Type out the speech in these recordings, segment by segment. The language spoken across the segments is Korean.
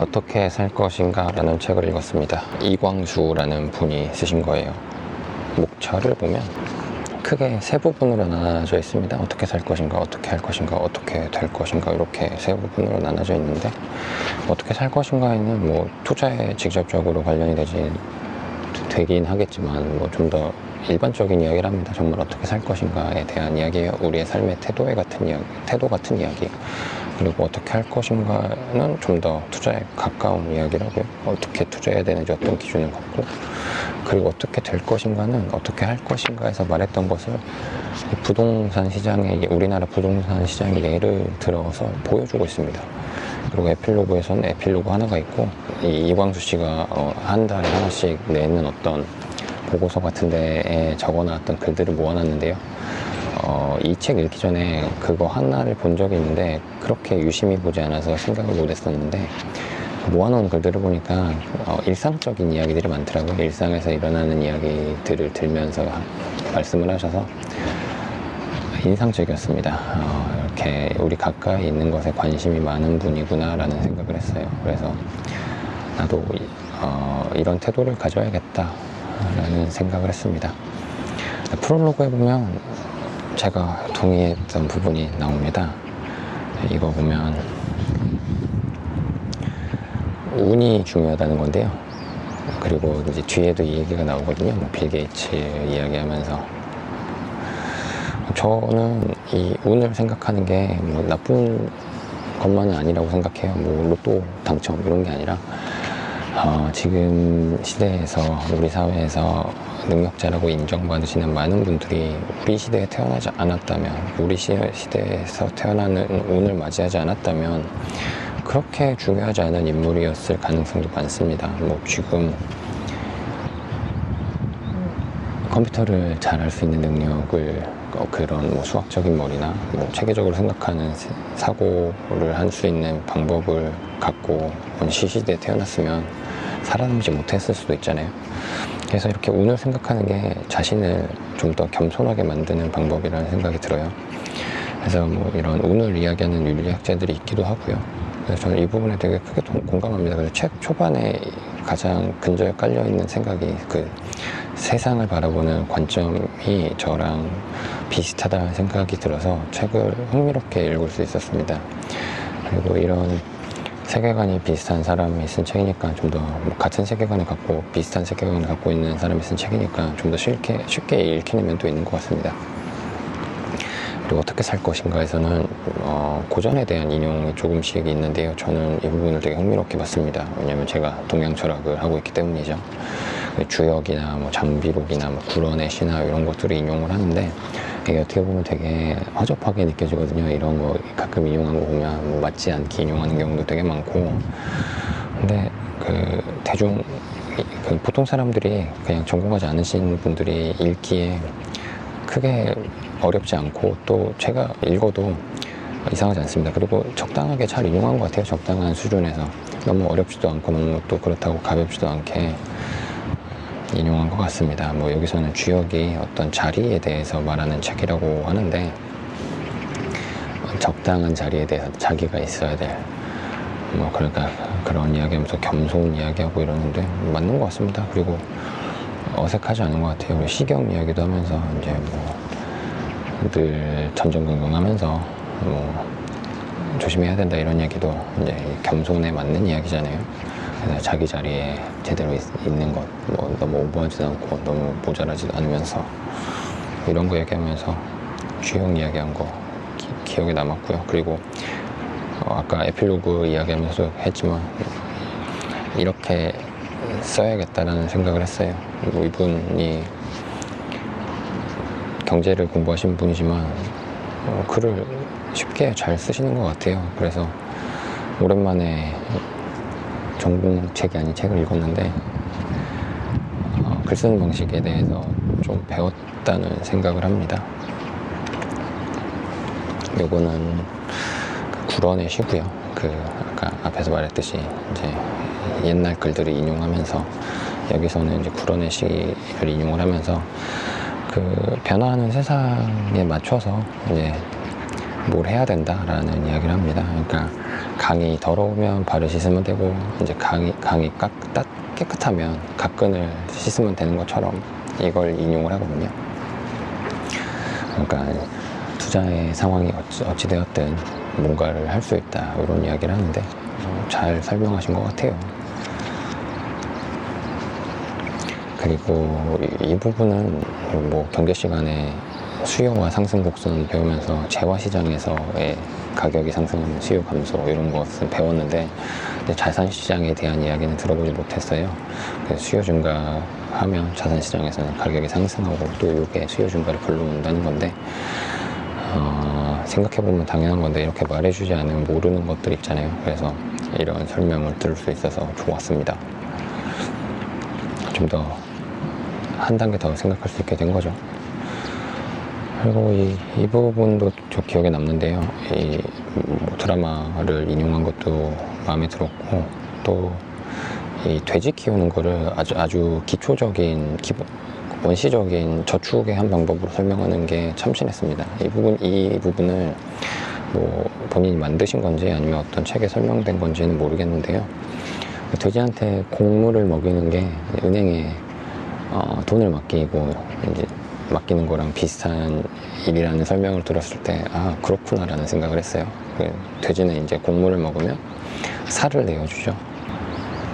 어떻게 살 것인가 라는 책을 읽었습니다. 이광수라는 분이 쓰신 거예요. 목차를 보면 크게 세 부분으로 나눠져 있습니다. 어떻게 살 것인가, 어떻게 할 것인가, 어떻게 될 것인가, 이렇게 세 부분으로 나눠져 있는데, 어떻게 살 것인가에는 뭐 투자에 직접적으로 관련이 되긴 하겠지만 뭐 좀 더 일반적인 이야기를 합니다. 정말 어떻게 살 것인가에 대한 이야기예요. 우리의 삶의 태도 같은 이야기. 그리고 어떻게 할 것인가는 좀 더 투자에 가까운 이야기라고요. 어떻게 투자해야 되는지 어떤 기준을 갖고, 그리고 어떻게 될 것인가는 어떻게 할 것인가에서 말했던 것을 부동산 시장의, 우리나라 부동산 시장의 예를 들어서 보여주고 있습니다. 그리고 에필로그에서는 에필로그 하나가 있고, 이광수 씨가 한 달에 하나씩 내는 어떤 보고서 같은 데에 적어놨던 글들을 모아놨는데요. 이 책 읽기 전에 그거 하나를 본 적이 있는데 그렇게 유심히 보지 않아서 생각을 못했었는데, 모아놓은 글들을 보니까 일상적인 이야기들이 많더라고요. 일상에서 일어나는 이야기들을 들면서 말씀을 하셔서 인상적이었습니다. 이렇게 우리 가까이 있는 것에 관심이 많은 분이구나 라는 생각을 했어요. 그래서 나도 이런 태도를 가져야겠다 라는 생각을 했습니다. 프롤로그에 보면 제가 동의했던 부분이 나옵니다. 이거 보면 운이 중요하다는 건데요. 그리고 이제 뒤에도 이 얘기가 나오거든요. 뭐 빌 게이츠 이야기하면서, 저는 이 운을 생각하는 게 뭐 나쁜 것만은 아니라고 생각해요. 뭐 로또 당첨 이런 게 아니라 지금 시대에서, 우리 사회에서 능력자라고 인정받으시는 많은 분들이 우리 시대에 태어나지 않았다면, 우리 시대에서 태어나는 운을 맞이하지 않았다면 그렇게 중요하지 않은 인물이었을 가능성도 많습니다. 뭐 지금 컴퓨터를 잘 할 수 있는 능력을, 그런 뭐 수학적인 머리나 뭐 체계적으로 생각하는 사고를 할 수 있는 방법을 갖고 온 시시대에 태어났으면 살아남지 못했을 수도 있잖아요. 그래서 이렇게 운을 생각하는 게 자신을 좀 더 겸손하게 만드는 방법이라는 생각이 들어요. 그래서 뭐 이런 운을 이야기하는 윤리학자들이 있기도 하고요. 그래서 저는 이 부분에 되게 크게 공감합니다. 그래서 책 초반에 가장 근저에 깔려있는 생각이 그 세상을 바라보는 관점이 저랑 비슷하다는 생각이 들어서 책을 흥미롭게 읽을 수 있었습니다. 그리고 이런 세계관이 비슷한 사람이 쓴 책이니까 좀 더 같은 세계관을 갖고, 비슷한 세계관을 갖고 있는 사람이 쓴 책이니까 좀 더 쉽게 읽히는 면도 있는 것 같습니다. 그리고 어떻게 살 것인가에서는 고전에 대한 인용이 조금씩 있는데요. 저는 이 부분을 되게 흥미롭게 봤습니다. 왜냐하면 제가 동양 철학을 하고 있기 때문이죠. 주역이나 뭐 장비록이나 뭐 구런의 신화 이런 것들을 인용을 하는데, 이게 어떻게 보면 되게 허접하게 느껴지거든요. 이런 거 가끔 인용한 거 보면 뭐 맞지 않게 인용하는 경우도 되게 많고, 근데 보통 사람들이, 그냥 전공하지 않으신 분들이 읽기에 크게 어렵지 않고, 또 제가 읽어도 이상하지 않습니다. 그리고 적당하게 잘 인용한 것 같아요. 적당한 수준에서 너무 어렵지도 않고 너무 또 그렇다고 가볍지도 않게 인용한 것 같습니다. 뭐 여기서는 주역이 어떤 자리에 대해서 말하는 책이라고 하는데, 적당한 자리에 대해서 자기가 있어야 될, 뭐 그러니까 그런 이야기하면서 겸손 이야기하고 이러는데 맞는 것 같습니다. 그리고 어색하지 않은 것 같아요. 우리 시경 이야기도 하면서 이제 뭐 늘 전전긍긍하면서 뭐 조심해야 된다 이런 얘기도 이제 겸손에 맞는 이야기잖아요. 그래서 자기 자리에 제대로 있는 것, 뭐 너무 오버하지도 않고 너무 모자라지도 않으면서, 이런 거 얘기하면서 주역 이야기한 거 기억에 남았고요. 그리고 아까 에필로그 이야기하면서도 했지만 이렇게 써야겠다라는 생각을 했어요. 그리고 이분이 경제를 공부하신 분이지만 글을 쉽게 잘 쓰시는 것 같아요. 그래서 오랜만에 전공책이 아닌 책을 읽었는데 글 쓰는 방식에 대해서 좀 배웠다는 생각을 합니다. 요거는 구런의 시고요. 아까 앞에서 말했듯이 이제 옛날 글들을 인용하면서, 여기서는 이제 구런의 시를 인용을 하면서 변화하는 세상에 맞춰서 이제 뭘 해야 된다라는 이야기를 합니다. 그러니까 강이 더러우면 발을 씻으면 되고, 이제 강이 깨끗하면 각근을 씻으면 되는 것처럼 이걸 인용을 하거든요. 그러니까 투자의 상황이 어찌되었든 뭔가를 할 수 있다, 이런 이야기를 하는데 잘 설명하신 것 같아요. 그리고 이 부분은 뭐 경제 시간에 수요와 상승 곡선 배우면서 재화 시장에서의 가격이 상승하면 수요 감소 이런 것을 배웠는데, 자산 시장에 대한 이야기는 들어보지 못했어요. 수요 증가하면 자산 시장에서는 가격이 상승하고 또 이게 수요 증가를 불러온다는 건데, 생각해보면 당연한 건데 이렇게 말해주지 않으면 모르는 것들 있잖아요. 그래서 이런 설명을 들을 수 있어서 좋았습니다. 좀 더 한 단계 더 생각할 수 있게 된 거죠. 그리고 이 부분도 저 기억에 남는데요. 뭐 드라마를 인용한 것도 마음에 들었고, 또 이 돼지 키우는 거를 아주 기초적인 원시적인 저축의 한 방법으로 설명하는 게 참신했습니다. 이 부분을 뭐 본인이 만드신 건지 아니면 어떤 책에 설명된 건지는 모르겠는데요. 돼지한테 곡물을 먹이는 게 은행에 돈을 맡기고 이제 맡기는 거랑 비슷한 일이라는 설명을 들었을 때, 아, 그렇구나라는 생각을 했어요. 돼지는 이제 곡물을 먹으면 살을 내어주죠.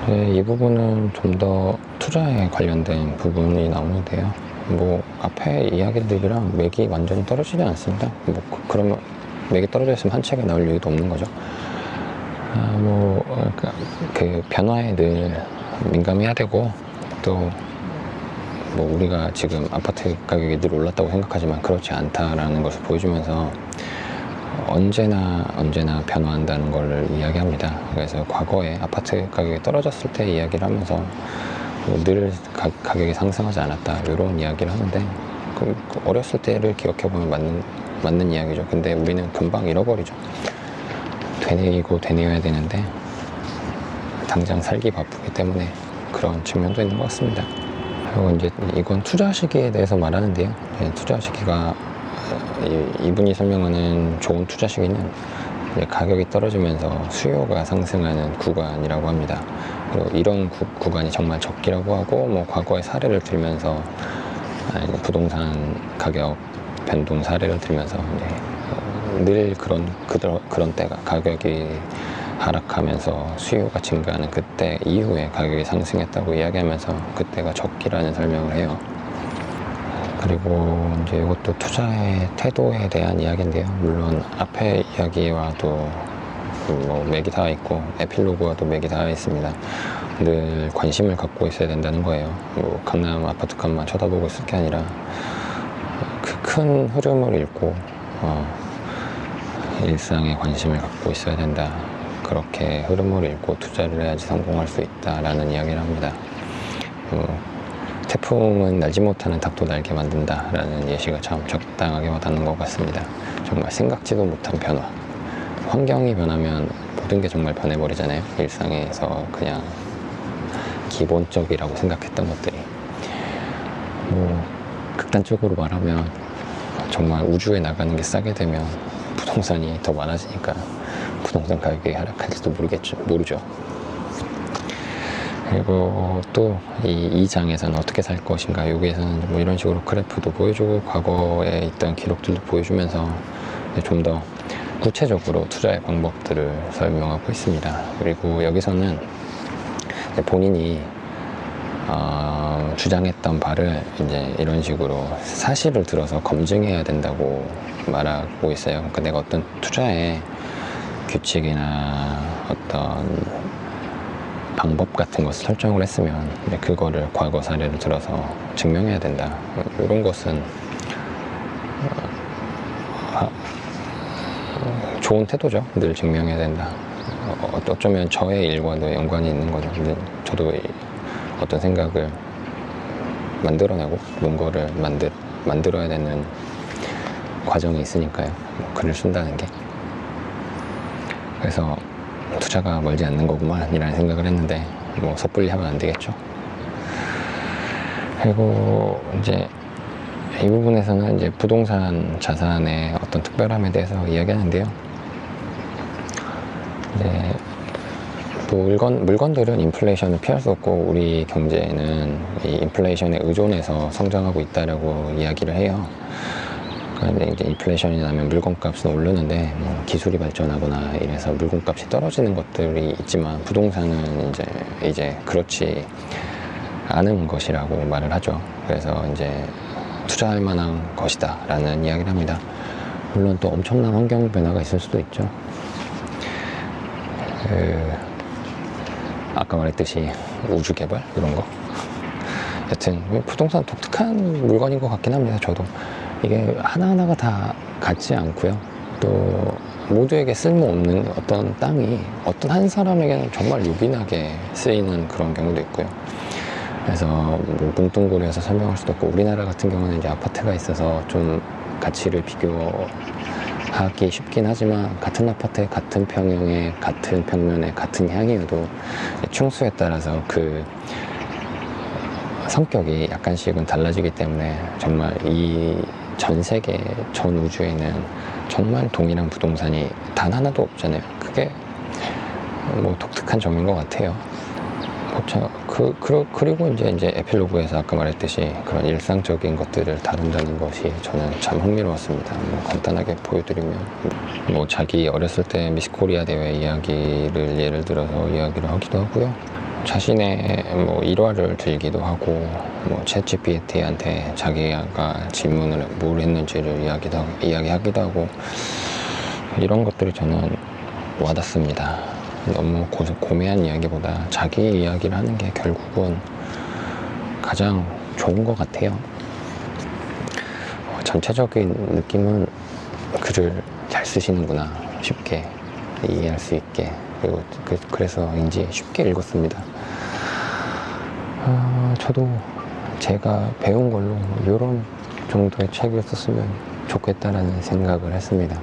이 부분은 좀 더 투자에 관련된 부분이 나오는데요. 뭐 앞에 이야기들이랑 맥이 완전히 떨어지지 않습니다. 뭐 그러면 맥이 떨어져 있으면 한 책에 나올 이유도 없는 거죠. 그 변화에 늘 민감해야 되고, 또 뭐 우리가 지금 아파트 가격이 늘 올랐다고 생각하지만 그렇지 않다라는 것을 보여주면서 언제나 변화한다는 걸 이야기합니다. 그래서 과거에 아파트 가격이 떨어졌을 때 이야기를 하면서 늘 가격이 상승하지 않았다, 이런 이야기를 하는데, 어렸을 때를 기억해보면 맞는 이야기죠. 근데 우리는 금방 잃어버리죠. 되뇌어야 되는데 당장 살기 바쁘기 때문에 그런 측면도 있는 것 같습니다. 그리고 이제 이건 투자 시기에 대해서 말하는데요. 투자 시기가, 이분이 설명하는 좋은 투자 시기는 가격이 떨어지면서 수요가 상승하는 구간이라고 합니다. 그리고 이런 구간이 정말 적기라고 하고, 뭐 과거의 사례를 들면서 부동산 가격 변동 사례를 들면서 늘 그런 때가, 가격이 하락하면서 수요가 증가하는 그때 이후에 가격이 상승했다고 이야기하면서 그때가 적기라는 설명을 해요. 그리고 이제 이것도 투자의 태도에 대한 이야기인데요. 물론 앞에 이야기와도 뭐 맥이 닿아 있고 에필로그와도 맥이 닿아 있습니다. 늘 관심을 갖고 있어야 된다는 거예요. 뭐 강남 아파트값만 쳐다보고 있을 게 아니라 그 큰 흐름을 읽고 일상에 관심을 갖고 있어야 된다. 그렇게 흐름을 읽고 투자를 해야지 성공할 수 있다라는 이야기를 합니다. 태풍은 날지 못하는 닭도 날게 만든다라는 예시가 참 적당하게 와닿는 것 같습니다. 정말 생각지도 못한 변화. 환경이 변하면 모든 게 정말 변해버리잖아요. 일상에서 그냥 기본적이라고 생각했던 것들이. 극단적으로 말하면 정말 우주에 나가는 게 싸게 되면 부동산이 더 많아지니까 부동산 가격이 하락할지도 모르죠. 그리고 또 이 장에서는 어떻게 살 것인가, 여기에서는 뭐 이런 식으로 그래프도 보여주고 과거에 있던 기록들도 보여주면서 좀 더 구체적으로 투자의 방법들을 설명하고 있습니다. 그리고 여기서는 본인이 주장했던 바를 이제 이런 식으로 사실을 들어서 검증해야 된다고 말하고 있어요. 그러니까 내가 어떤 투자의 규칙이나 어떤 방법 같은 것을 설정을 했으면 그거를 과거 사례를 들어서 증명해야 된다. 이런 것은 좋은 태도죠. 늘 증명해야 된다. 어쩌면 저의 일과도 연관이 있는 거죠. 근데 저도 어떤 생각을 만들어내고 뭔가를 만들어야 되는 과정이 있으니까요. 글을 쓴다는 게. 그래서 투자가 멀지 않는 거구만 이라는 생각을 했는데, 뭐 섣불리 하면 안 되겠죠. 그리고 이제 이 부분에서는 이제 부동산 자산의 어떤 특별함에 대해서 이야기하는데요. 이제 물건들은 인플레이션을 피할 수 없고 우리 경제는 이 인플레이션에 의존해서 성장하고 있다라고 이야기를 해요. 그런데 이제 인플레이션이 나면 물건값은 오르는데 뭐 기술이 발전하거나 이래서 물건값이 떨어지는 것들이 있지만 부동산은 이제 그렇지 않은 것이라고 말을 하죠. 그래서 이제 투자할 만한 것이다 라는 이야기를 합니다. 물론 또 엄청난 환경 변화가 있을 수도 있죠. 아까 말했듯이 우주 개발 이런 거. 여튼 부동산 독특한 물건인 것 같긴 합니다. 저도 이게 하나하나가 다 같지 않고요. 또 모두에게 쓸모없는 어떤 땅이 어떤 한 사람에게는 정말 요긴하게 쓰이는 그런 경우도 있고요. 그래서 뭐 뭉뚱그려서 설명할 수도 없고, 우리나라 같은 경우는 이제 아파트가 있어서 좀 가치를 비교하기 쉽긴 하지만 같은 아파트에 같은 평형에 같은 평면에 같은 향이어도 층수에 따라서 그 성격이 약간씩은 달라지기 때문에 정말 이 전 세계 전 우주에는 정말 동일한 부동산이 단 하나도 없잖아요. 그게 뭐 독특한 점인 것 같아요. 그리고 이제 에필로그에서 아까 말했듯이 그런 일상적인 것들을 다룬다는 것이 저는 참 흥미로웠습니다. 뭐 간단하게 보여드리면 뭐 자기 어렸을 때 미스 코리아 대회 이야기를 예를 들어서 이야기를 하기도 하고요. 자신의 뭐 일화를 들기도 하고, 뭐 챗GPT한테 자기가 질문을 뭘 했는지를 이야기하기도 하고, 이런 것들이 저는 와닿습니다. 너무 고매한 이야기보다 자기 이야기를 하는 게 결국은 가장 좋은 것 같아요. 전체적인 느낌은 글을 잘 쓰시는구나, 쉽게 이해할 수 있게. 그리고 그래서인지 쉽게 읽었습니다. 저도 제가 배운 걸로 이런 정도의 책을 썼으면 좋겠다라는 생각을 했습니다.